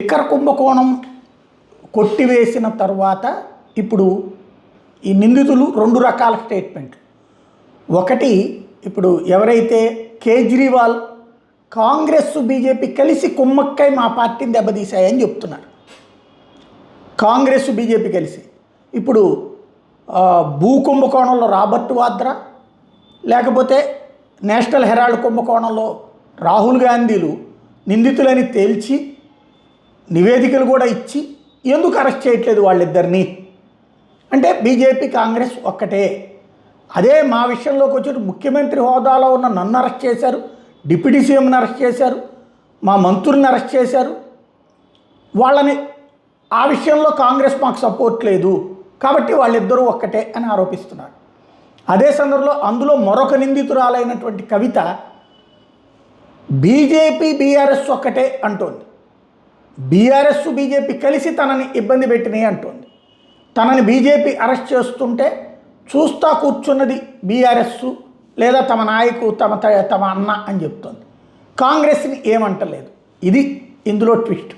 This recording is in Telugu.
లిక్కర్ కుంభకోణం కొట్టివేసిన తర్వాత ఇప్పుడు ఈ నిందితులు రెండు రకాల స్టేట్మెంట్లు. ఒకటి, ఇప్పుడు ఎవరైతే కేజ్రీవాల్ కాంగ్రెస్ బీజేపీ కలిసి కుమ్మక్కై మా పార్టీని దెబ్బతీశాయని చెప్తున్నారు. కాంగ్రెస్ బీజేపీ కలిసి ఇప్పుడు భూ కుంభకోణంలో రాబర్ట్ వాద్రా, లేకపోతే నేషనల్ హెరాల్డ్ కుంభకోణంలో రాహుల్ గాంధీలు నిందితులని తేల్చి నివేదికలు కూడా ఇచ్చి ఎందుకు అరెస్ట్ చేయట్లేదు వాళ్ళిద్దరినీ అంటే బీజేపీ కాంగ్రెస్ ఒక్కటే. అదే మా విషయంలోకి వచ్చి ముఖ్యమంత్రి హోదాలో ఉన్న నన్ను అరెస్ట్ చేశారు, డిప్యూటీ సీఎంని అరెస్ట్ చేశారు, మా మంత్రుల్ని అరెస్ట్ చేశారు, వాళ్ళని ఆ విషయంలో కాంగ్రెస్ మాకు సపోర్ట్ లేదు కాబట్టి వాళ్ళిద్దరూ ఒక్కటే అని ఆరోపిస్తున్నారు. అదే సందర్భంలో అందులో మరొక నిందితురాలైనటువంటి కవిత బీజేపీ బీఆర్ఎస్ ఒక్కటే అంటోంది. బీఆర్ఎస్ బీజేపీ కలిసి తనని ఇబ్బంది పెట్టినాయి అంటోంది. తనని బీజేపీ అరెస్ట్ చేస్తుంటే చూస్తా కూర్చున్నది బీఆర్ఎస్ లేదా తమ నాయకు తమ అన్న అని చెప్తోంది. కాంగ్రెస్ని ఏమంటలేదు. ఇది ఇందులో ట్విస్ట్.